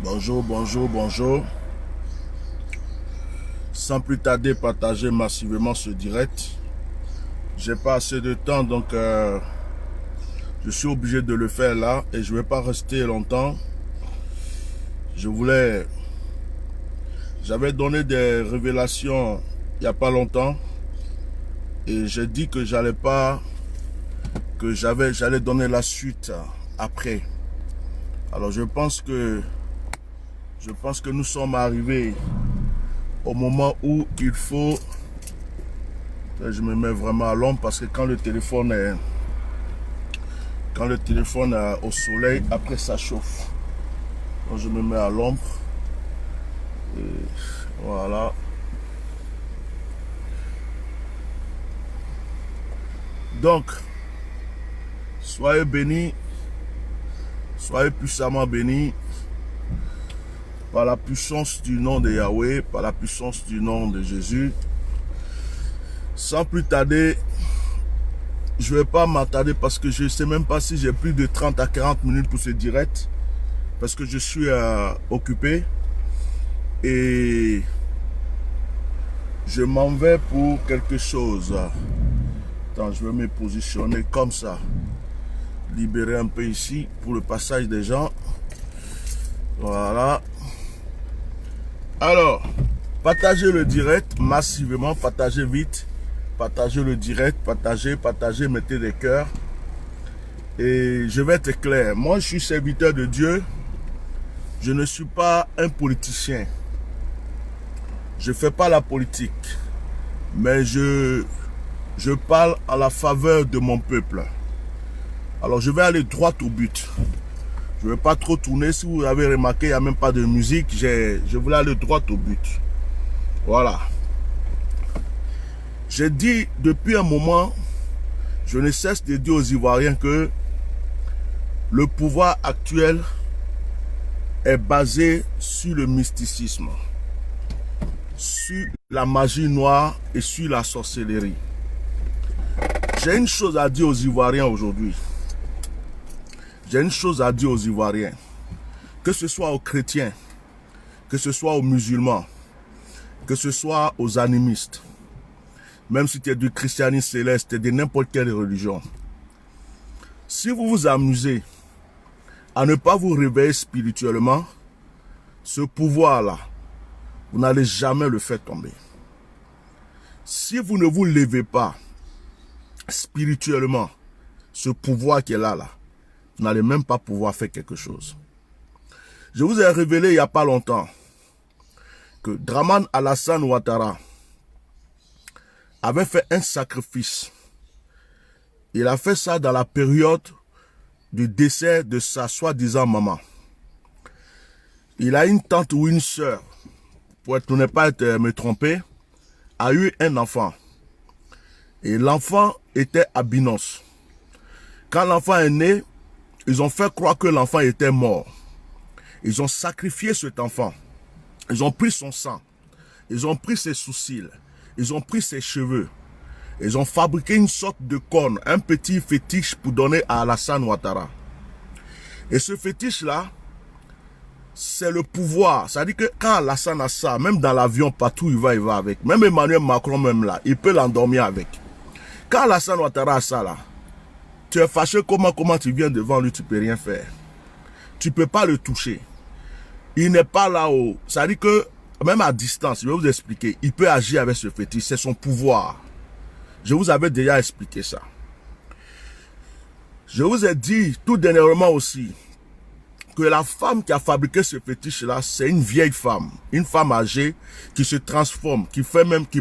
Bonjour, bonjour, bonjour. Sans plus tarder, partagez massivement ce direct. J'ai pas assez de temps, donc je suis obligé de le faire là et je vais pas rester longtemps. J'avais donné des révélations il y a pas longtemps et j'ai dit que j'allais donner la suite après. Alors je pense que nous sommes arrivés au moment où il faut. Je me mets vraiment à l'ombre parce que quand le téléphone est au soleil, après ça chauffe. Donc je me mets à l'ombre. Voilà. Donc, soyez bénis, soyez puissamment bénis par la puissance du nom de Yahweh, par la puissance du nom de Jésus. Sans plus tarder, je ne vais pas m'attarder parce que je ne sais même pas si j'ai plus de 30 à 40 minutes pour ce direct. Parce que je suis occupé. Et je m'en vais pour quelque chose. Attends, je vais me positionner comme ça. Libérer un peu ici pour le passage des gens. Voilà. Alors, partagez le direct massivement, partagez vite. Partagez le direct, partagez, mettez des cœurs. Et je vais être clair. Moi, je suis serviteur de Dieu. Je ne suis pas un politicien. Je ne fais pas la politique. Mais je parle à la faveur de mon peuple. Alors, je vais aller droit au but. Je ne vais pas trop tourner. Si vous avez remarqué, il n'y a même pas de musique. Je voulais aller droit au but. Voilà. J'ai dit depuis un moment, je ne cesse de dire aux Ivoiriens que le pouvoir actuel est basé sur le mysticisme, sur la magie noire et sur la sorcellerie. J'ai une chose à dire aux Ivoiriens aujourd'hui. J'ai une chose à dire aux Ivoiriens. Que ce soit aux chrétiens, que ce soit aux musulmans, que ce soit aux animistes, même si tu es du christianisme céleste et de n'importe quelle religion. Si vous vous amusez à ne pas vous réveiller spirituellement, ce pouvoir-là, vous n'allez jamais le faire tomber. Si vous ne vous levez pas spirituellement, ce pouvoir qui est là, vous n'allez même pas pouvoir faire quelque chose. Je vous ai révélé il n'y a pas longtemps que Dramane Alassane Ouattara avait fait un sacrifice. Il a fait ça dans la période du décès de sa soi-disant maman. Il a une tante ou une sœur, pour ne pas me tromper, a eu un enfant. Et l'enfant était albinos. Quand l'enfant est né, ils ont fait croire que l'enfant était mort. Ils ont sacrifié cet enfant. Ils ont pris son sang. Ils ont pris ses sourcils. Ils ont pris ses cheveux. Ils ont fabriqué une sorte de corne, un petit fétiche pour donner à Alassane Ouattara. Et ce fétiche-là, c'est le pouvoir. C'est-à-dire que quand Alassane a ça, même dans l'avion, partout il va avec. Même Emmanuel Macron, même là, il peut l'endormir avec. Quand Alassane Ouattara a ça là, tu es fâché comment tu viens devant lui, tu ne peux rien faire. Tu ne peux pas le toucher. Il n'est pas là-haut. C'est-à-dire que, même à distance, je vais vous expliquer, il peut agir avec ce fétiche, c'est son pouvoir. Je vous avais déjà expliqué ça. Je vous ai dit tout dernièrement aussi que la femme qui a fabriqué ce fétiche-là, c'est une vieille femme âgée qui se transforme, qui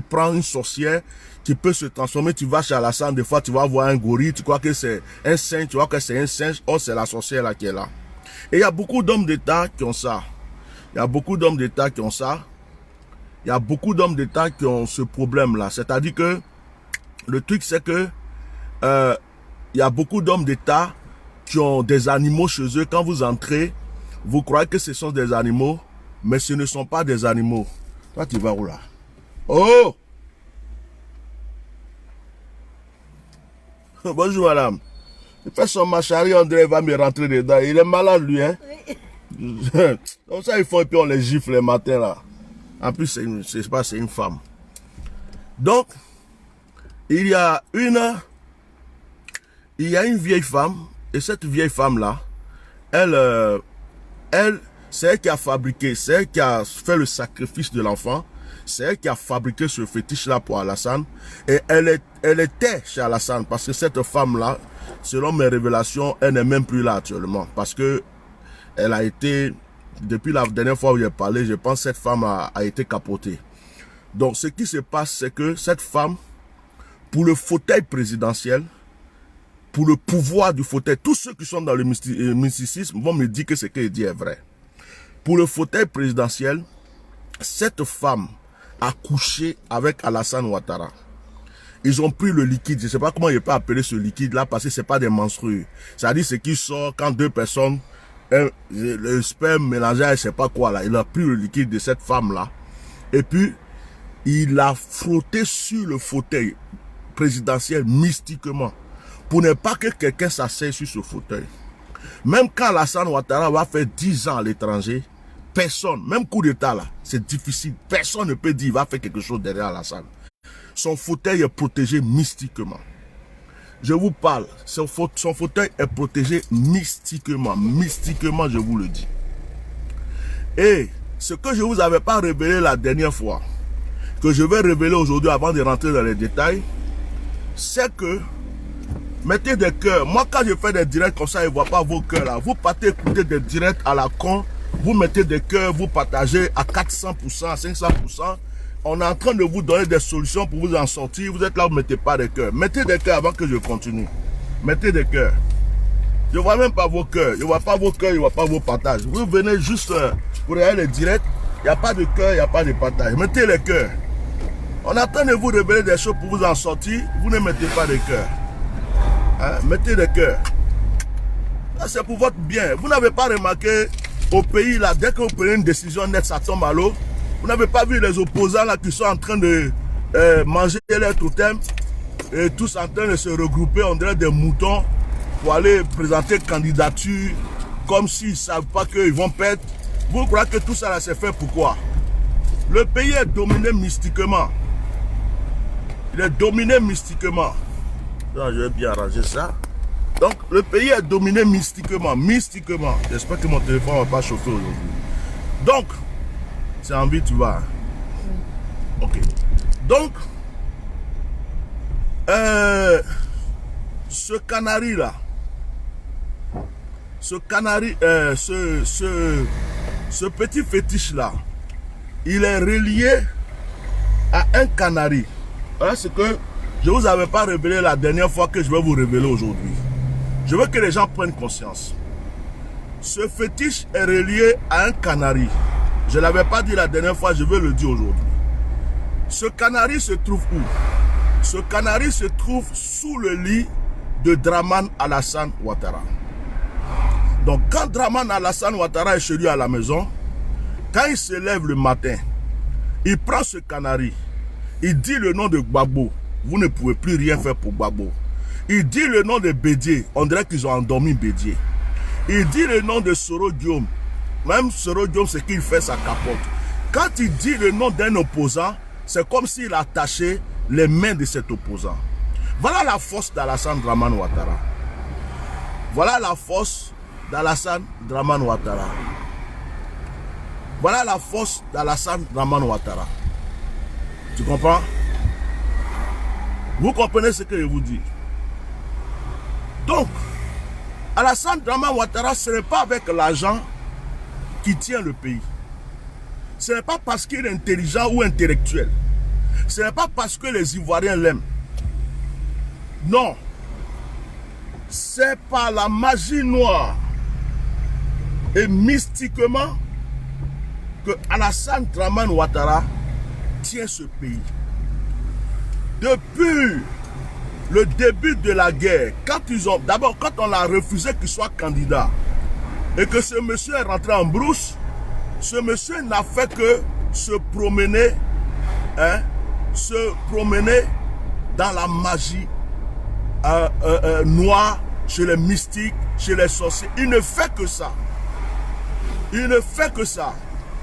prend une sorcière, qui peut se transformer. Tu vas chez Alassane, des fois tu vas voir un gorille, tu crois que c'est un singe, tu vois que c'est un singe, oh c'est la sorcière là qui est là. Et il y a beaucoup d'hommes d'État qui ont ça. Il y a beaucoup d'hommes d'État qui ont ça. Il y a beaucoup d'hommes d'État qui ont ce problème-là. C'est-à-dire que le truc, c'est que il y a beaucoup d'hommes d'État qui ont des animaux chez eux. Quand vous entrez, vous croyez que ce sont des animaux, mais ce ne sont pas des animaux. Toi, tu vas où là? Oh! Bonjour, madame. Il fait son machari, André va me rentrer dedans. Il est malade, lui, hein? Oui. Comme ça, ils font et puis on les gifle le matin, là. En plus, c'est une femme. Donc, il y a une vieille femme, et cette vieille femme-là, c'est elle qui a fabriqué, c'est elle qui a fait le sacrifice de l'enfant, c'est elle qui a fabriqué ce fétiche-là pour Alassane, et elle était chez Alassane, parce que cette femme-là, selon mes révélations, elle n'est même plus là actuellement, parce que elle a été, depuis la dernière fois où j'ai parlé, je pense que cette femme a été capotée. Donc, ce qui se passe, c'est que cette femme, pour le fauteuil présidentiel, pour le pouvoir du fauteuil, tous ceux qui sont dans le mysticisme vont me dire que ce qu'elle dit est vrai. Pour le fauteuil présidentiel, cette femme a couché avec Alassane Ouattara. Ils ont pris le liquide, je ne sais pas comment je peux appeler ce liquide-là, parce que ce n'est pas des menstrues. C'est-à-dire ce qui sort quand deux personnes, le sperme mélangé à je ne sais pas quoi là, il a pris le liquide de cette femme-là, et puis il l'a frotté sur le fauteuil présidentiel mystiquement, pour ne pas que quelqu'un s'asseye sur ce fauteuil. Même quand Alassane Ouattara va faire 10 ans à l'étranger, personne, même coup d'état là, c'est difficile, personne ne peut dire qu'il va faire quelque chose derrière Alassane. Son fauteuil est protégé mystiquement. Je vous parle, son fauteuil est protégé mystiquement, je vous le dis. Et ce que je ne vous avais pas révélé la dernière fois, que je vais révéler aujourd'hui avant de rentrer dans les détails, c'est que mettez des cœurs. Moi, quand je fais des directs comme ça, je ne vois pas vos cœurs là. Vous partez écouter des directs à la con, vous mettez des cœurs, vous partagez à 400%, à 500%. On est en train de vous donner des solutions pour vous en sortir. Vous êtes là, vous ne mettez pas des cœurs. Mettez des cœurs avant que je continue. Mettez des cœurs. Je ne vois même pas vos cœurs. Je ne vois pas vos cœurs, je ne vois pas vos partages. Vous venez juste pour regarder les directs. Il n'y a pas de cœur, il n'y a pas de partage. Mettez les cœurs. On est en train de vous révéler des choses pour vous en sortir. Vous ne mettez pas de cœurs. Hein? Mettez des cœurs. C'est pour votre bien. Vous n'avez pas remarqué au pays, là, dès que vous prenez une décision nette, ça tombe à l'eau. Vous n'avez pas vu les opposants là qui sont en train de manger leur totem et tous en train de se regrouper, on dirait des moutons, pour aller présenter candidature comme s'ils ne savent pas qu'ils vont perdre. Vous croyez que tout ça là c'est fait pourquoi? Le pays est dominé mystiquement. Il est dominé mystiquement. Non, je vais bien arranger ça. Donc, le pays est dominé mystiquement. J'espère que mon téléphone ne va pas chauffer aujourd'hui. Donc, c'est en vie, tu vas. Ok. Donc, ce canari là, ce petit fétiche là, il est relié à un canari. Voilà ce que je ne vous avais pas révélé la dernière fois que je vais vous révéler aujourd'hui. Je veux que les gens prennent conscience. Ce fétiche est relié à un canari. Je ne l'avais pas dit la dernière fois, je veux le dire aujourd'hui. Ce canari se trouve où? Ce canari se trouve sous le lit de Dramane Alassane Ouattara. Donc quand Dramane Alassane Ouattara est chez lui à la maison, quand il se lève le matin, il prend ce canari, il dit le nom de Gbagbo. Vous ne pouvez plus rien faire pour Gbagbo. Il dit le nom de Bédié, on dirait qu'ils ont endormi Bédié. Il dit le nom de Soro Diom. Même Soro Diom, ce qu'il fait, ça capote. Quand il dit le nom d'un opposant, c'est comme s'il attachait les mains de cet opposant. Voilà la force d'Alassane Dramane Ouattara. Voilà la force d'Alassane Dramane Ouattara. Voilà la force d'Alassane Dramane Ouattara. Tu comprends? Vous comprenez ce que je vous dis? Donc, Alassane Dramane Ouattara, ce n'est pas avec l'argent qui tient le pays. Ce n'est pas parce qu'il est intelligent ou intellectuel. Ce n'est pas parce que les Ivoiriens l'aiment. Non. C'est par la magie noire et mystiquement que Alassane Dramane Ouattara tient ce pays. Depuis le début de la guerre, d'abord quand on a refusé qu'il soit candidat et que ce monsieur est rentré en brousse, ce monsieur n'a fait que se promener se promener dans la magie noire, chez les mystiques, chez les sorciers. Il ne fait que ça. Il ne fait que ça.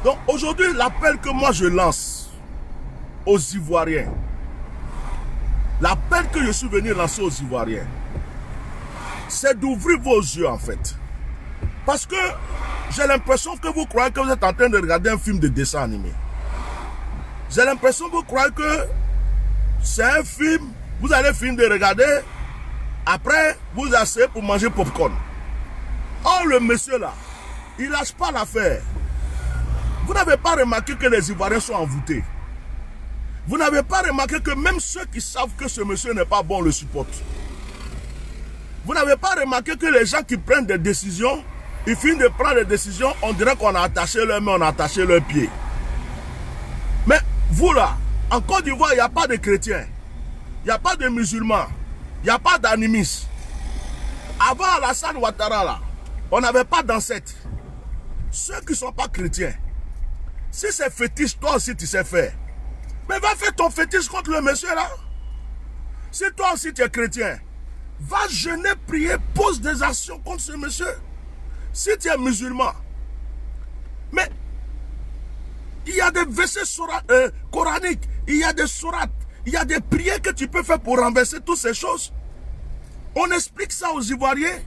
Donc aujourd'hui, l'appel que moi je lance aux Ivoiriens, l'appel que je suis venu lancer aux Ivoiriens, c'est d'ouvrir vos yeux en fait. Parce que j'ai l'impression que vous croyez que vous êtes en train de regarder un film de dessin animé. J'ai l'impression que vous croyez que c'est un film, vous allez finir de regarder, après vous asseyez pour manger popcorn. Or le monsieur là, il lâche pas l'affaire. Vous n'avez pas remarqué que les Ivoiriens sont envoûtés. Vous n'avez pas remarqué que même ceux qui savent que ce monsieur n'est pas bon le supportent. Vous n'avez pas remarqué que les gens qui prennent des décisions, ils finissent de prendre des décisions, on dirait qu'on a attaché leurs mains, on a attaché leurs pieds. Mais vous là, en Côte d'Ivoire, il n'y a pas de chrétiens, il n'y a pas de musulmans, il n'y a pas d'animistes. Avant Alassane Ouattara là, on n'avait pas d'ancêtres. Ceux qui ne sont pas chrétiens, si c'est fétiche, toi aussi tu sais faire. Mais va faire ton fétiche contre le monsieur là. Si toi aussi tu es chrétien, va jeûner, prier, pose des actions contre ce monsieur. Si tu es musulman, mais il y a des versets coraniques, il y a des sourates, il y a des prières que tu peux faire pour renverser toutes ces choses. On explique ça aux Ivoiriens.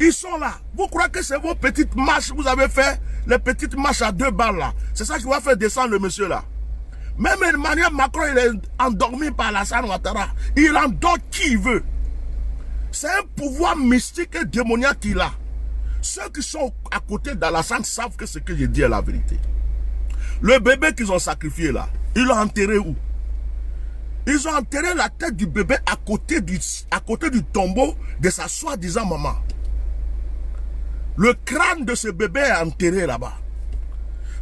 Ils sont là. Vous croyez que c'est vos petites marches, vous avez fait les petites marches à 2 balles là. C'est ça qui va faire descendre le monsieur là. Même Emmanuel Macron, il est endormi par Alassane Ouattara. Il endort qui il veut. C'est un pouvoir mystique et démoniaque qu'il a. Ceux qui sont à côté d'Alassane savent que ce que je dis est la vérité. Le bébé qu'ils ont sacrifié là, ils l'ont enterré où? Ils ont enterré la tête du bébé à côté du tombeau de sa soi-disant maman. Le crâne de ce bébé est enterré là-bas.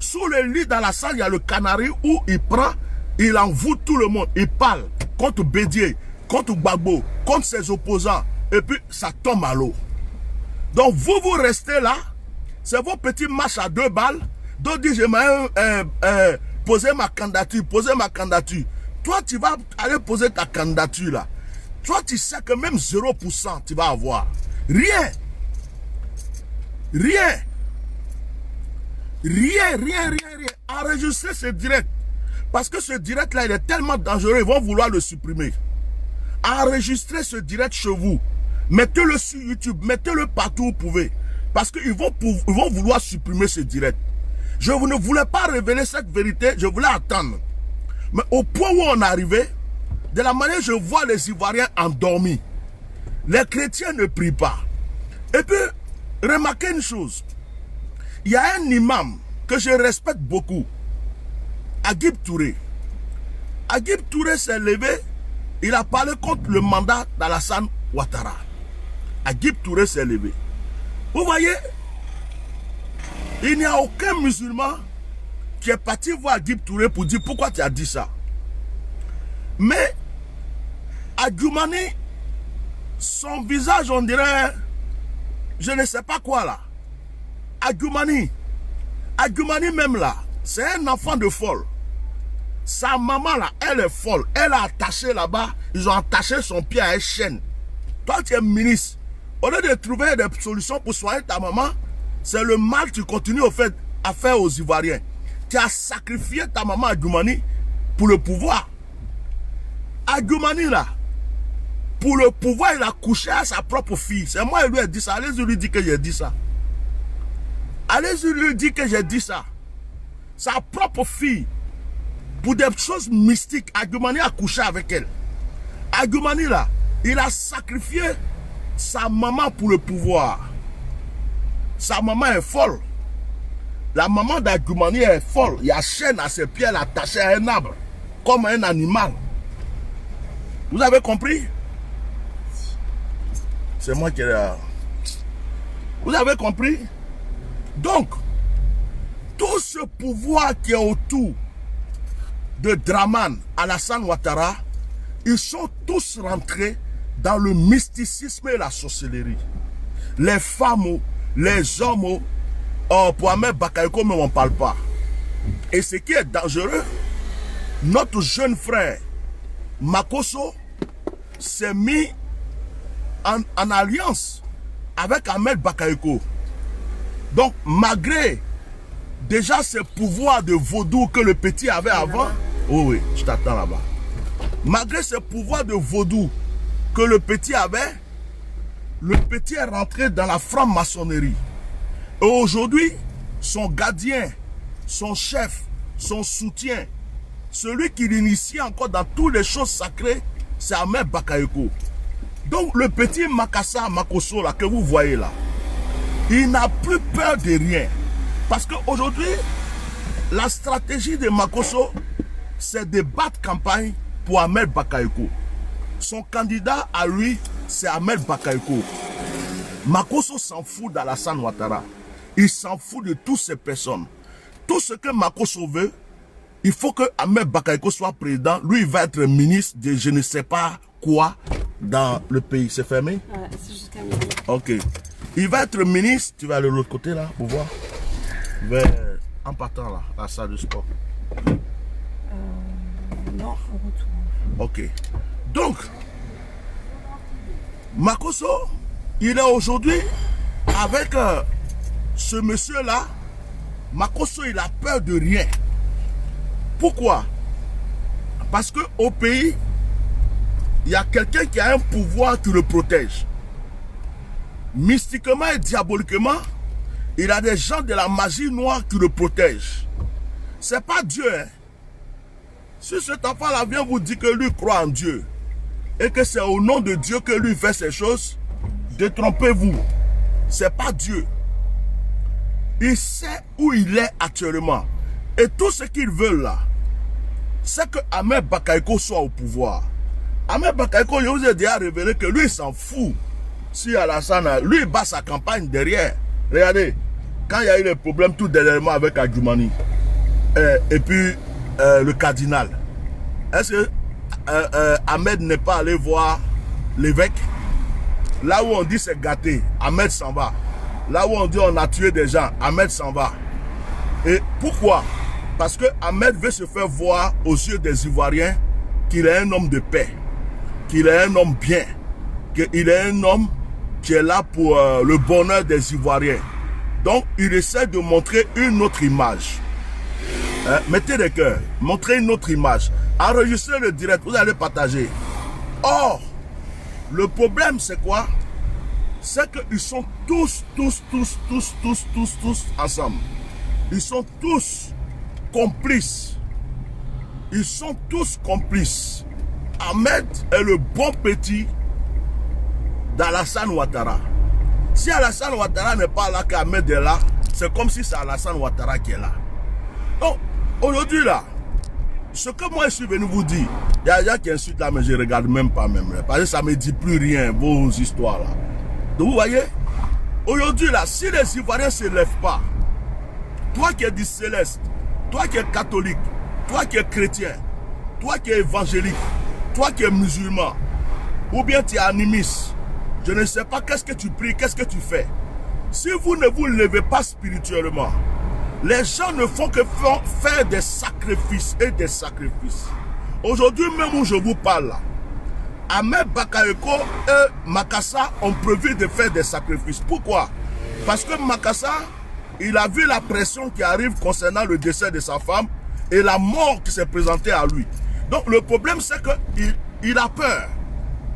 Sous le lit dans la salle, il y a le canari où il prend, il envoûte tout le monde. Il parle contre Bédier, contre Gbagbo, contre ses opposants. Et puis ça tombe à l'eau. Donc vous restez là. C'est vos petits matchs à 2 balles. Donc dit j'aimerais poser ma candidature, Toi tu vas aller poser ta candidature là. Toi tu sais que même 0% tu vas avoir. Rien. Enregistrez ce direct. Parce que ce direct là, il est tellement dangereux, ils vont vouloir le supprimer. Enregistrez ce direct chez vous. Mettez-le sur YouTube, mettez-le partout où vous pouvez. Parce qu'ils vont vouloir supprimer ce direct. Je ne voulais pas révéler cette vérité, je voulais attendre. Mais au point où on est arrivé, de la manière je vois les Ivoiriens endormis, les chrétiens ne prient pas. Et puis, remarquez une chose. Il y a un imam que je respecte beaucoup, Agib Touré. Agib Touré s'est levé, il a parlé contre le mandat d'Alassane Ouattara. Agib Touré s'est levé. Vous voyez, il n'y a aucun musulman qui est parti voir Agib Touré pour dire pourquoi tu as dit ça. Mais Adjoumani, son visage, on dirait, je ne sais pas quoi là. Adjoumani même là, c'est un enfant de folle. Sa maman là, elle est folle. Elle a attaché là-bas, ils ont attaché son pied à une chaîne. Toi tu es ministre. Au lieu de trouver des solutions pour soigner ta maman, c'est le mal que tu continues à faire aux Ivoiriens. Tu as sacrifié ta maman Adjoumani pour le pouvoir. Adjoumani là, pour le pouvoir, il a couché à sa propre fille. C'est moi qui lui ai dit ça. Allez-y lui dire que j'ai dit ça. Allez-y lui dire que j'ai dit ça. Sa propre fille. Pour des choses mystiques, Adjoumani a couché avec elle. Adjoumani là, il a sacrifié sa maman pour le pouvoir. Sa maman est folle. La maman d'Adjoumani est folle. Il y a chaîne à ses pieds, elle est attachée à un arbre. Comme un animal. Vous avez compris? C'est moi qui ai là. Vous avez compris? Donc, tout ce pouvoir qui est autour de Draman, Alassane Ouattara, ils sont tous rentrés dans le mysticisme et la sorcellerie. Les femmes, les hommes, pour Ahmed Bakayoko, mais on ne parle pas. Et ce qui est dangereux, notre jeune frère, Makosso s'est mis en alliance avec Ahmed Bakayoko. Donc, malgré déjà ces pouvoirs de vaudou que le petit avait avant, oui, je t'attends là-bas. Malgré ces pouvoirs de vaudou que le petit avait, le petit est rentré dans la franc-maçonnerie. Et aujourd'hui, son gardien, son chef, son soutien, celui qui l'initie encore dans toutes les choses sacrées, c'est Ahmed Bakayoko. Donc le petit Makassa Makosso là, que vous voyez là, il n'a plus peur de rien. Parce qu'aujourd'hui, la stratégie de Makosso, c'est de battre campagne pour Ahmed Bakayoko. Son candidat à lui, c'est Ahmed Bakayoko. Makosso s'en fout d'Alassane Ouattara. Il s'en fout de toutes ces personnes. Tout ce que Makosso veut, il faut que Ahmed Bakayoko soit président. Lui, il va être ministre de je ne sais pas quoi dans le pays. C'est fermé? Ouais, c'est jusqu'à midi. Ok. Il va être ministre. Tu vas aller de l'autre côté là pour voir. En partant là, à la salle de sport. Non, au retour. Ok. Donc, Makosso, il est aujourd'hui avec ce monsieur-là. Makosso, il a peur de rien. Pourquoi? Parce qu'au pays, il y a quelqu'un qui a un pouvoir qui le protège. Mystiquement et diaboliquement, il a des gens de la magie noire qui le protègent. C'est pas Dieu. Hein? Si cet enfant-là vient vous dire que lui croit en Dieu et que c'est au nom de Dieu que lui fait ces choses, détrompez-vous. C'est pas Dieu. Il sait où il est actuellement. Et tout ce qu'il veut là, c'est que Ahmed Bakayoko soit au pouvoir. Ahmed Bakayoko, je vous ai déjà révélé que lui, il s'en fout. Si Alassane, lui, il bat sa campagne derrière. Regardez, quand il y a eu les problèmes tout dernièrement avec Adjoumani, et puis le cardinal, est-ce que Ahmed n'est pas allé voir l'évêque? Là où on dit c'est gâté, Ahmed s'en va. Là où on dit on a tué des gens, Ahmed s'en va. Et pourquoi? Parce que Ahmed veut se faire voir aux yeux des Ivoiriens qu'il est un homme de paix, qu'il est un homme bien, qu'il est un homme qui est là pour le bonheur des Ivoiriens. Donc, il essaie de montrer une autre image. Mettez des cœurs, montrez une autre image. Enregistrez le direct, vous allez partager. Or, le problème c'est quoi? C'est qu'ils sont tous ensemble. Ils sont tous complices. Ils sont tous complices. Ahmed est le bon petit d'Alassane Ouattara. Si Alassane Ouattara n'est pas là, qu'Ahmed est là, c'est comme si c'est Alassane Ouattara qui est là. Donc, aujourd'hui là, ce que moi je suis venu vous dire, il y a des gens qui insultent là, mais je ne regarde même pas parce que ça ne me dit plus rien, vos histoires là. Donc vous voyez, aujourd'hui là, si les Ivoiriens ne se lèvent pas, toi qui es du céleste, toi qui es catholique, toi qui es chrétien, toi qui es évangélique, toi qui es musulman, ou bien tu es animiste, je ne sais pas qu'est-ce que tu pries, qu'est-ce que tu fais. Si vous ne vous levez pas spirituellement, les gens ne font que faire des sacrifices et des sacrifices. Aujourd'hui même où je vous parle là, Ahmed Bakayoko et Makassa ont prévu de faire des sacrifices. Pourquoi? Parce que Makassa, il a vu la pression qui arrive concernant le décès de sa femme et la mort qui s'est présentée à lui. Donc le problème c'est qu'il a peur.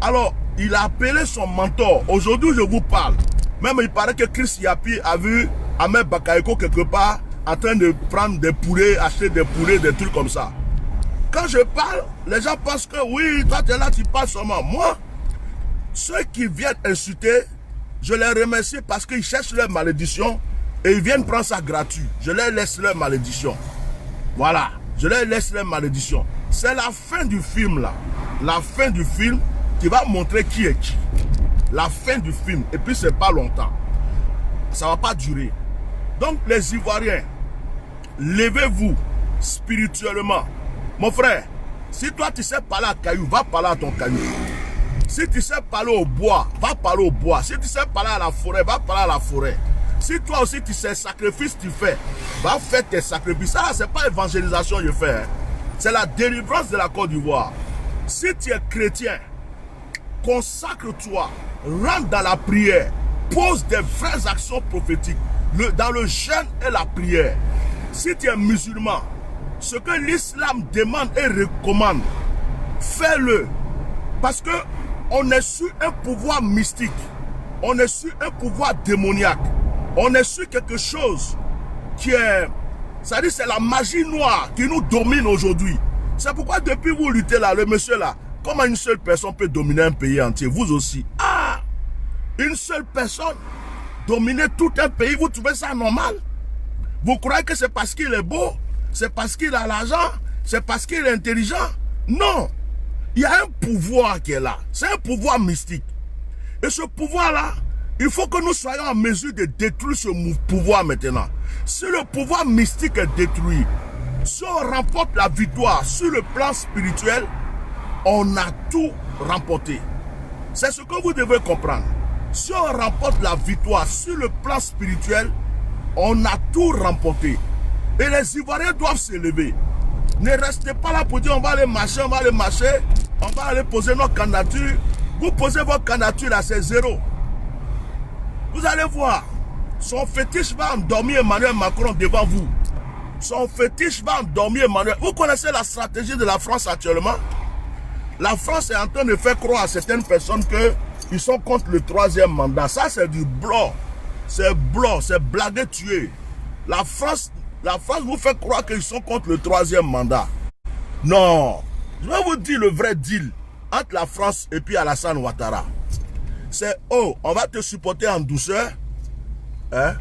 Alors, il a appelé son mentor. Aujourd'hui, je vous parle. Même il paraît que Chris Yapi a vu Ahmed Bakayoko quelque part en train de prendre des poulets, acheter des poulets, des trucs comme ça. Quand je parle, les gens pensent que oui, toi tu es là, tu parles seulement. Moi, ceux qui viennent insulter, je les remercie parce qu'ils cherchent leur malédiction et ils viennent prendre ça gratuit. Je leur laisse leur malédiction. Voilà, je leur laisse leur malédiction. C'est la fin du film là. La fin du film qui va montrer qui est qui. La fin du film. Et puis c'est pas longtemps. Ça va pas durer. Donc les Ivoiriens, levez-vous spirituellement. Mon frère, si toi tu sais parler à caillou, va parler à ton caillou. Si tu sais parler au bois, va parler au bois. Si tu sais parler à la forêt, va parler à la forêt. Si toi aussi tu sais sacrifice tu fais, va faire tes sacrifices. Ça c'est pas évangélisation je fais. Hein. C'est la délivrance de la Côte d'Ivoire. Si tu es chrétien, consacre-toi, rentre dans la prière, pose des vraies actions prophétiques dans le jeûne et la prière. Si tu es musulman, ce que l'islam demande et recommande, fais-le. Parce que on est sur un pouvoir mystique, on est sur un pouvoir démoniaque, on est sur quelque chose qui est, c'est-à-dire c'est la magie noire qui nous domine aujourd'hui. C'est pourquoi depuis vous luttez là, le monsieur là, comment une seule personne peut dominer un pays entier? Vous aussi. Ah! Une seule personne dominer tout un pays, vous trouvez ça normal? Vous croyez que c'est parce qu'il est beau? C'est parce qu'il a l'argent? C'est parce qu'il est intelligent? Non! Il y a un pouvoir qui est là. C'est un pouvoir mystique. Et ce pouvoir-là, il faut que nous soyons en mesure de détruire ce pouvoir maintenant. Si le pouvoir mystique est détruit, si on remporte la victoire sur le plan spirituel, on a tout remporté. C'est ce que vous devez comprendre. Si on remporte la victoire sur le plan spirituel, on a tout remporté. Et les Ivoiriens doivent se lever. Ne restez pas là pour dire on va aller marcher, on va aller marcher, on va aller poser notre candidature. Vous posez votre candidature là, c'est zéro. Vous allez voir, son fétiche va endormir Emmanuel Macron devant vous. Son fétiche va endormir Emmanuel. Vous connaissez la stratégie de la France actuellement? La France est en train de faire croire à certaines personnes qu'ils sont contre le 3e mandat. Ça, c'est du blanc. C'est blanc, c'est blaguer tuer. La France vous fait croire qu'ils sont contre le 3e mandat. Non. Je vais vous dire le vrai deal entre la France et puis Alassane Ouattara. C'est, oh, on va te supporter en douceur. Hein?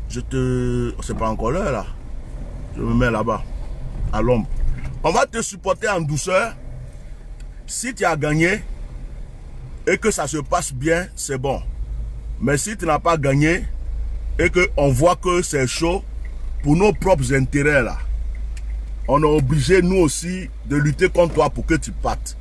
C'est pas encore l'heure là. Je me mets là-bas, à l'ombre. On va te supporter en douceur. Si tu as gagné et que ça se passe bien, c'est bon. Mais si tu n'as pas gagné et qu'on voit que c'est chaud, pour nos propres intérêts là, on est obligé nous aussi de lutter contre toi pour que tu partes.